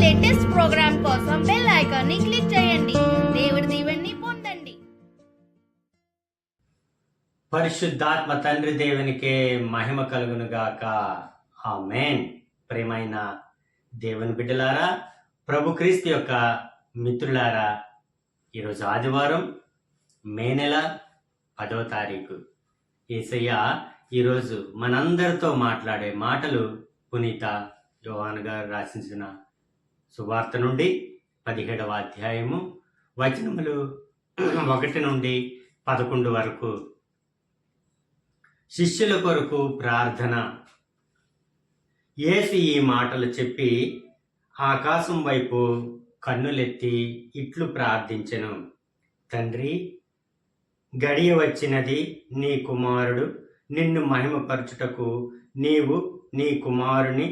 Latest programme కోసం bell icon ని click చేయండి. దేవుడి దీవెనని పొందండి. పరిశుద్ధాత్మ తండ్రి దేవునికే మహిమ కలుగును గాక. ఆమేన్. ప్రియమైన దేవుని బిడ్డలారా, ప్రభు క్రీస్తు యొక్క మిత్రులారా, ఈరోజు ఆదివారం, మే నెల 10వ తారీఖు. యేసయ్య ఈరోజు మనందరితో మాట్లాడే మాటలు పునీత యోహాను గారు రాసించిన సువార్త నుండి 17వ అధ్యాయము వచనములు 1 నుండి 11 వరకు. శిష్యుల కొరకు ప్రార్థన. యేసు ఈ మాటలు చెప్పి ఆకాశం వైపు కన్నులెత్తి ఇట్లు ప్రార్థించెను. తండ్రి, గడియ వచ్చినది. నీ కుమారుడు నిన్ను మహిమపరచుటకు నీవు నీ కుమారుని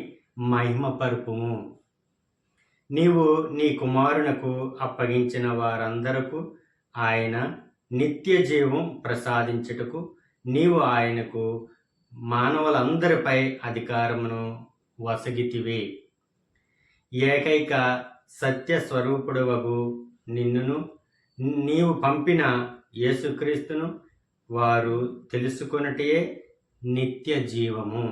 మహిమపరుపుము. నీవు నీ కుమారునకు అప్పగించిన వారందరకు ఆయన నిత్య జీవం ప్రసాదించుటకు నీవు ఆయనకు మానవులందరిపై అధికారమును వసగితివి. ఏకైక సత్య స్వరూపుడవగు నిన్నును నీవు పంపిన యేసుక్రీస్తును వారు తెలుసుకొనుటయే నిత్య జీవము.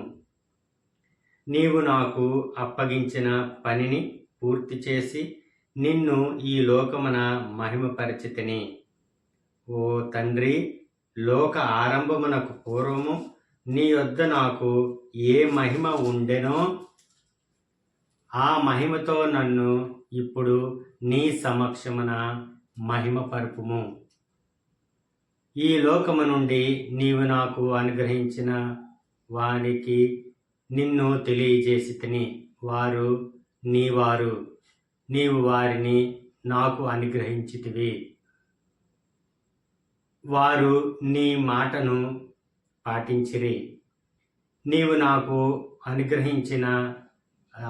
నీవు నాకు అప్పగించిన పనిని పూర్తి చేసి నిన్ను ఈ లోకమున మహిమపరిచితిని. ఓ తండ్రి, లోక ఆరంభమునకు పూర్వము నీ యొద్ద నాకు ఏ మహిమ ఉండెనో ఆ మహిమతో నన్ను ఇప్పుడు నీ సమక్షమున మహిమపరుపుము. ఈ లోకము నుండి నీవు నాకు అనుగ్రహించిన వానికి నిన్ను తెలియజేసితిని. వారు నీవారు, నీవు వారిని నాకు అనుగ్రహించితివి. వారు నీ మాటను పాటించిరి. నీవు నాకు అనుగ్రహించిన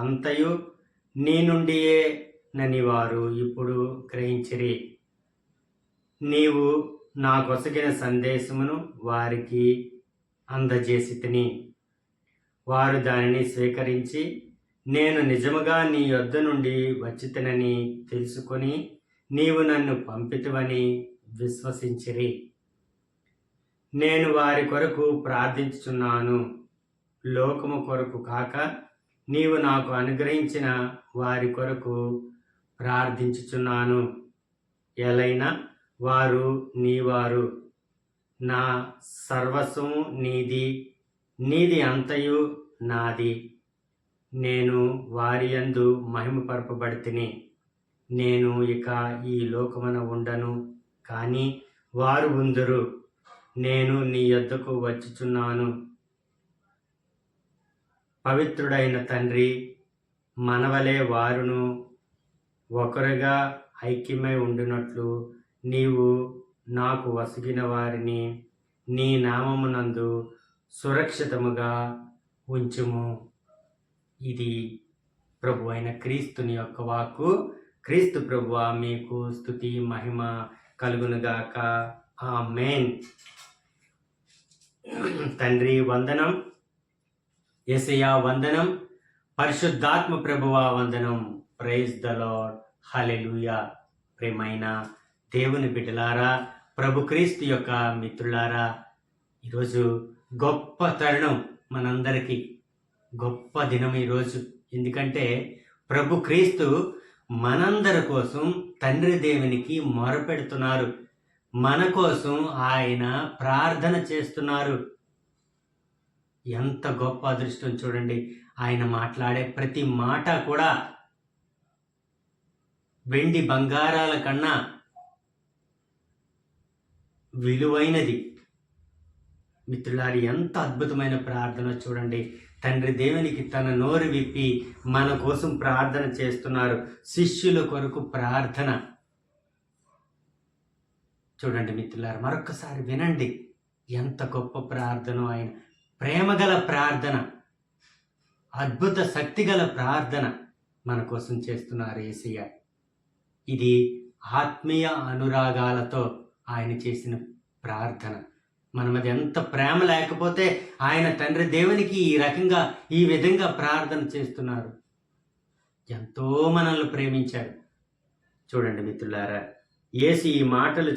అంతయు నీ నుండియే నని వారు ఇప్పుడు గ్రహించిరి. నీవు నాకొసగిన సందేశమును వారికి అందజేసితిని. వారు దానిని స్వీకరించి నేను నిజముగా నీ యొద్ద నుండి వచ్చితినని తెలుసుకొని నీవు నన్ను పంపితివని విశ్వసించిరి. నేను వారి కొరకు ప్రార్థించుచున్నాను, లోకము కొరకు కాక నీవు నాకు అనుగ్రహించిన వారి కొరకు ప్రార్థించుచున్నాను. ఎలైనా వారు నీవారు, నా సర్వస్వము నీది, నీది అంతయు నాది. నేను వారి యందు మహిమపరపబడితిని. నేను ఇక ఈ లోకమున ఉండను, కానీ వారు ఉందురు. నేను నీ యొద్దకు వచ్చుచున్నాను. పవిత్రుడైన తండ్రి, మనవలే వారును ఒకరుగా ఐక్యమై ఉండునట్లు నీవు నాకు వసగిన వారిని నీ నామమునందు సురక్షితముగా ఉంచుము. ఇది ప్రభు అయిన క్రీస్తుని యొక్క వాక్కు. క్రీస్తు ప్రభువా, మీకు స్తుతి మహిమ కలుగునుగాక. ఆమేన్. తండ్రి వందనం, యేసయ్య వందనం, పరిశుద్ధాత్మ ప్రభువా వందనం. Praise the Lord. హల్లెలూయా. ప్రియమైన దేవుని బిడ్డలారా, ప్రభు క్రీస్తు యొక్క మిత్రులారా, ఈరోజు గొప్ప తరుణం మనందరికీ. గొప్ప దినం ఈరోజు. ఎందుకంటే ప్రభు క్రీస్తు మనందరి కోసం తండ్రి దేవునికి మొరపెడుతున్నారు. మన కోసం ఆయన ప్రార్థన చేస్తున్నారు. ఎంత గొప్ప అదృష్టం చూడండి. ఆయన మాట్లాడే ప్రతి మాట కూడా వెండి బంగారాల కన్నా విలువైనది. మిత్రులారి, ఎంత అద్భుతమైన ప్రార్థన చూడండి. తండ్రి దేవునికి తన నోరు విప్పి మన కోసం ప్రార్థన చేస్తున్నారు. శిష్యుల కొరకు ప్రార్థన చూడండి మిత్రులారు. మరొకసారి వినండి, ఎంత గొప్ప ప్రార్థన. ఆయన ప్రేమగల ప్రార్థన, అద్భుత శక్తిగల ప్రార్థన మన కోసం చేస్తున్నారు యేసయ్య. ఇది ఆత్మీయ అనురాగాలతో ఆయన చేసిన ప్రార్థన. మన మీద ఎంత ప్రేమ లేకపోతే ఆయన తండ్రి దేవునికి ఈ విధంగా ప్రార్థన చేస్తున్నారు. ఎంతో మనల్ని ప్రేమించాడు. చూడండి మిత్రులారా, యేసు ఈ మాటలు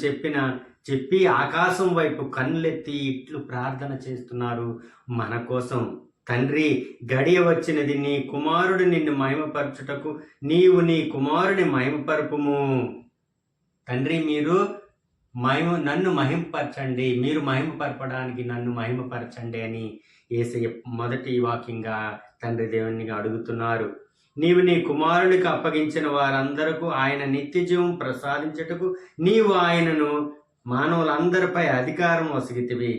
చెప్పి ఆకాశం వైపు కన్నులెత్తి ఇట్లు ప్రార్థన చేస్తున్నారు మన కోసం. తండ్రి, గడియ వచ్చినది, నీ కుమారుడు నిన్ను మహిమపరచుటకు నీవు నీ కుమారుని మహిమపరపుము. తండ్రి, మీరు నన్ను మహిమపరచండి, మీరు మహిమపరపడానికి నన్ను మహిమపరచండి అని యేసయ్య మొదటి వాక్యంగా తండ్రి దేవునిగా అడుగుతున్నారు. నీవు నీ కుమారునికి అప్పగించిన వారందరకు ఆయన నిత్య జీవం ప్రసాదించుటకు నీవు ఆయనను మానవులందరిపై అధికారం వసిగితివి.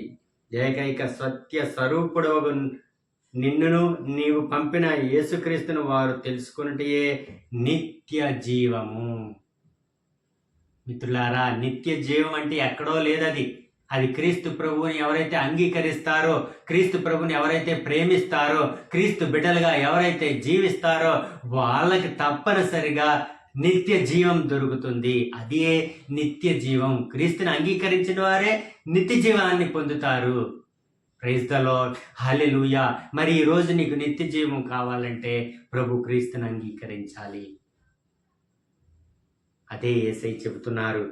ఏకైక సత్య స్వరూపుడవగు నిన్నును నీవు పంపిన యేసుక్రీస్తును వారు తెలుసుకున్నటే నిత్య జీవము. మిత్రులారా, నిత్య జీవం అంటే ఎక్కడో లేదది. అది క్రీస్తు ప్రభువుని ఎవరైతే అంగీకరిస్తారో, క్రీస్తు ప్రభుని ఎవరైతే ప్రేమిస్తారో, క్రీస్తు బిడ్డలుగా ఎవరైతే జీవిస్తారో వాళ్ళకి తప్పనిసరిగా నిత్య జీవం దొరుకుతుంది. అదే నిత్య జీవం. క్రీస్తుని అంగీకరించిన వారే నిత్య జీవాన్ని పొందుతారు. ప్రైజ్ ద లార్డ్, హల్లెలూయా. మరి ఈరోజు నీకు నిత్య జీవం కావాలంటే ప్రభు క్రీస్తుని అంగీకరించాలి. అదే యేసయ్య చెబుతున్నారు.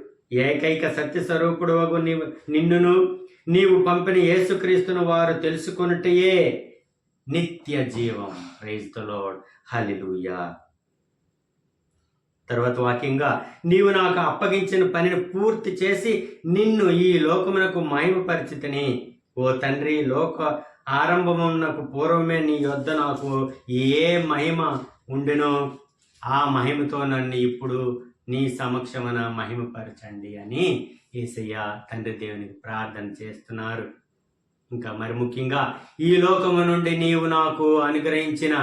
ఏకైక సత్య స్వరూపుడు నిన్నును నీవు పంపిన యేసుక్రీస్తును వారు తెలుసుకొనుటయే నిత్య జీవం. ప్రైజ్ ద లార్డ్, హల్లెలూయా. తర్వాత వాక్యంగా, నీవు నాకు అప్పగించిన పనిని పూర్తి చేసి నిన్ను ఈ లోకమునకు మహిమపరిచితిని. ఓ తండ్రి, లోక ఆరంభమునకు పూర్వమే నీ యొద్ద నాకు ఏ మహిమ ఉండెనో ఆ మహిమతో నన్ను ఇప్పుడు నీ సమక్షమున మహిమపరచండి అని యేసయ్య తండ్రి దేవునికి ప్రార్థన చేస్తున్నారు. ఇంకా మరి ముఖ్యంగా, ఈ లోకము నుండి నీవు నాకు అనుగ్రహించిన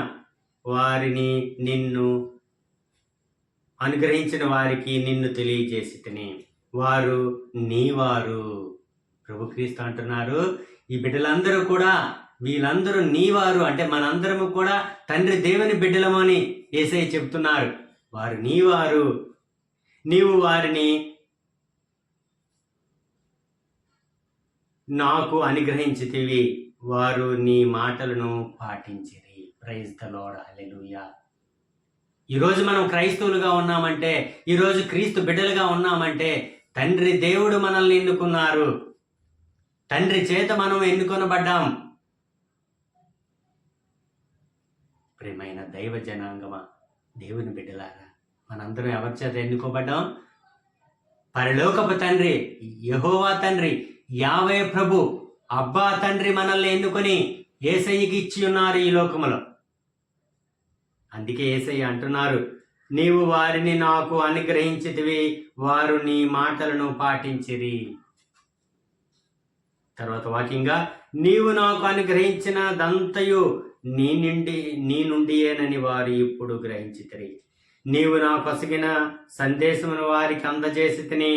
వారికి నిన్ను తెలియజేసితిని. వారు నీవారు. ప్రభు క్రీస్తు అంటున్నారు, ఈ బిడ్డలందరూ కూడా, వీళ్ళందరూ నీవారు అంటే మనందరము కూడా తండ్రి దేవుని బిడ్డలమని యేసయ్య చెప్తున్నారు. వారు నీవారు. నీవు వారిని నాకు అనుగ్రహించితివి, వారు నీ మాటలను పాటించిరి. ప్రైజ్ ద లార్డ్, హల్లెలూయా. ఈరోజు మనం క్రైస్తవులుగా ఉన్నామంటే, ఈరోజు క్రీస్తు బిడ్డలుగా ఉన్నామంటే తండ్రి దేవుడు మనల్ని ఎన్నుకున్నారు. తండ్రి చేత మనం ఎన్నుకొనబడ్డాం. ప్రియమైన దైవ జనాంగమా, దేవుని బిడ్డలారా, మనందరం ఎవరి చేత ఎన్నుకోబడ్డాం? పరలోకపు తండ్రి, యెహోవా తండ్రి, యావే ప్రభు, అబ్బా తండ్రి మనల్ని ఎన్నుకొని యేసయ్యకి ఇచ్చి ఉన్నారు ఈ లోకములో. అందుకే యేసయ్య అంటున్నారు, నీవు వారిని నాకు అనుగ్రహించితివి, వారు నీ మాటలను పాటించిరి. తర్వాత వాక్యంగా, నీవు నాకు అనుగ్రహించిన దంతయు నీ నుండియేనని వారు ఇప్పుడు గ్రహించితిరి. నీవు నాకు ఒసగిన సందేశమును వారికి అందజేసితిని,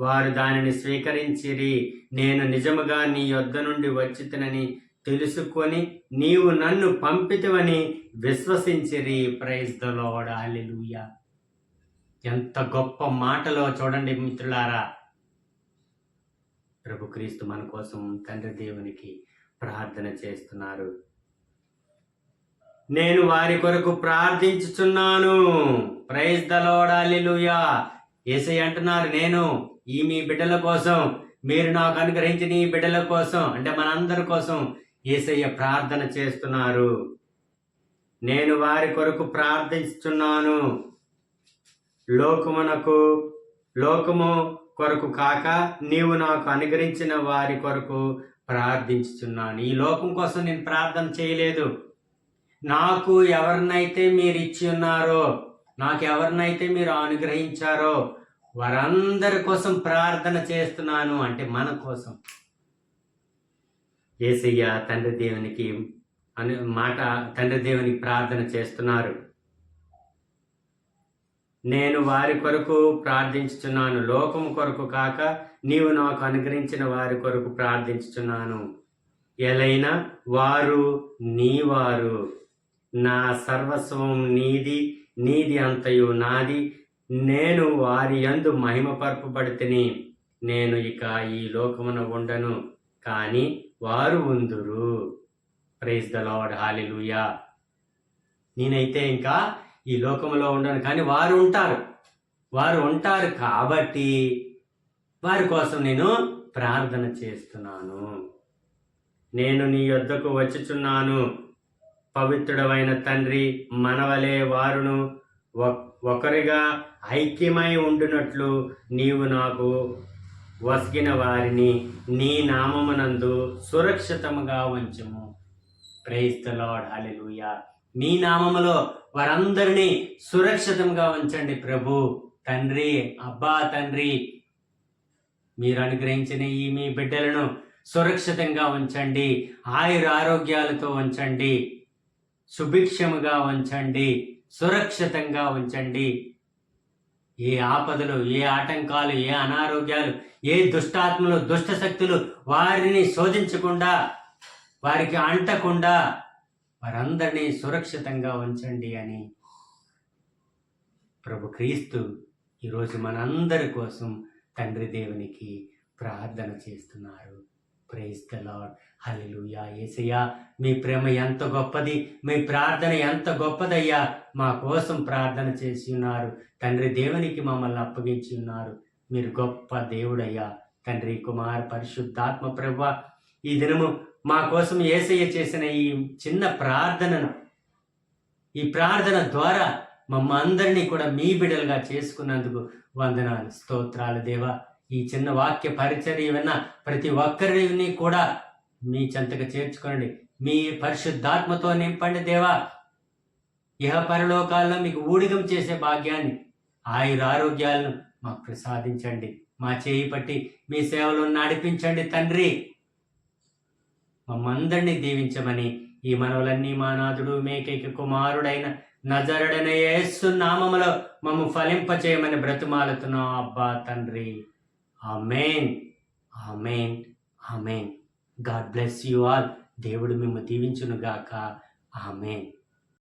వారు దానిని స్వీకరించిరి. నేను నిజముగా నీ యొద్ద నుండి వచ్చితినని తెలుసుకొని నీవు నన్ను పంపితివని విశ్వసించిరి. ప్రైజ్ ద లార్డ్, హల్లెలూయా. ఎంత గొప్ప మాటలో చూడండి మిత్రులారా. ప్రభు క్రీస్తు మన కోసం తండ్రి దేవునికి ప్రార్థన చేస్తున్నారు. నేను వారి కొరకు ప్రార్థించుచున్నాను. ప్రైజ్ ద లార్డ్, హల్లెలూయా. యేసయ్య అంటున్నారు, నేను ఈ మీ బిడ్డల కోసం, మీరు నాకు అనుగ్రహించిన ఈ బిడ్డల కోసం అంటే మనందరి కోసం యేసయ్య ప్రార్థన చేస్తున్నారు. నేను వారి కొరకు ప్రార్థించుచున్నాను, లోకము కొరకు కాక నీవు నాకు అనుగ్రహించిన వారి కొరకు ప్రార్థించుచున్నాను. ఈ లోకం కోసం నేను ప్రార్థన చేయలేదు. నాకు ఎవరినైతే మీరు ఇచ్చి ఉన్నారో, నాకు ఎవరినైతే మీరు అనుగ్రహించారో వారందరి కోసం ప్రార్థన చేస్తున్నాను. అంటే మన కోసం. యేసయ్య తండ్రి దేవునికి తండ్రి దేవునికి ప్రార్థన చేస్తున్నారు. నేను వారి కొరకు ప్రార్థించుచున్నాను, లోకం కొరకు కాక నీవు నాకు అనుగ్రహించిన వారి కొరకు ప్రార్థించుచున్నాను. ఎలైనా వారు నీవారు, నా సర్వస్వం నీది అంతయు నాది. నేను వారి యందు మహిమపరపబడితిని. నేను ఇక ఈ లోకమున ఉండను, కానీ వారు ఉందురు. ప్రైజ్ ద లార్డ్, హల్లెలూయా. నేనైతే ఇంకా ఈ లోకంలో ఉండను, కానీ వారు ఉంటారు కాబట్టి వారి కోసం నేను ప్రార్థన చేస్తున్నాను. నేను నీ యొద్దకు వచ్చుచున్నాను. పవిత్రుడవైన తండ్రి, మనవలే వారును ఒకరిగా ఐక్యమై ఉండునట్లు నీవు నాకు వసిగిన వారిని నీ నామమునందు సురక్షితముగా ఉంచుము. ప్రైజ్ ద లార్డ్, హల్లెలూయా. మీ నామములో వారందరినీ సురక్షితంగా ఉంచండి ప్రభు. తండ్రి, అబ్బా తండ్రి, మీరు అనుగ్రహించిన ఈ మీ బిడ్డలను సురక్షితంగా ఉంచండి, ఆయుర ఆరోగ్యాలతో ఉంచండి, సుభిక్షముగా ఉంచండి, సురక్షితంగా ఉంచండి. ఏ ఆపదలు, ఏ ఆటంకాలు, ఏ అనారోగ్యాలు, ఏ దుష్టాత్మలు, దుష్ట శక్తులు వారిని శోధించకుండా, వారికి అంటకుండా వారందరినీ సురక్షితంగా ఉంచండి అని ప్రభు క్రీస్తు ఈరోజు మనందరి కోసం తండ్రి దేవునికి ప్రార్థన చేస్తున్నారు. ప్రైజ్ ద లార్డ్, హల్లెలూయా. యేసయ్యా, మీ ప్రేమ ఎంత గొప్పది, మీ ప్రార్థన ఎంత గొప్పదయ్యా. మా కోసం ప్రార్థన చేసి ఉన్నారు తండ్రి, దేవునికి మమ్మల్ని అప్పగించి ఉన్నారు. మీరు గొప్ప దేవుడయ్యా. తండ్రి, కుమార్, పరిశుద్ధాత్మ ప్రభువా, ఈ దినము మా కోసం యేసయ్య చేసిన ఈ చిన్న ప్రార్థనను, ఈ ప్రార్థన ద్వారా మమ్మందరినీ కూడా మీ బిడ్డలుగా చేసుకున్నందుకు వందనాలు, స్తోత్రాలు దేవా. ఈ చిన్న వాక్య పరిచర్య విన్న ప్రతి ఒక్కరిని కూడా మీ చెంతకు చేర్చుకోండి. మీ పరిశుద్ధాత్మతో నింపండి దేవా. ఇహ పరలోకాల్లో మీకు ఊడిగం చేసే భాగ్యాన్ని, ఆయుర ఆరోగ్యాలను మాకు ప్రసాదించండి. మా చేయి పట్టి మీ సేవలో నడిపించండి తండ్రి. మమ్మందరినీ దీవించమని ఈ మనవులన్నీ మా నాథుడు మేకైక కుమారుడైన నజరుడైన యేసు నామములో మమ్ము ఫలింపచేయమని బ్రతిమాలుతున్నాం అబ్బా తండ్రి. ఆమేన్, ఆమేన్, ఆమేన్. God bless you all. దేవుడు మిమ్ము దీవించును గాక. ఆమేన్.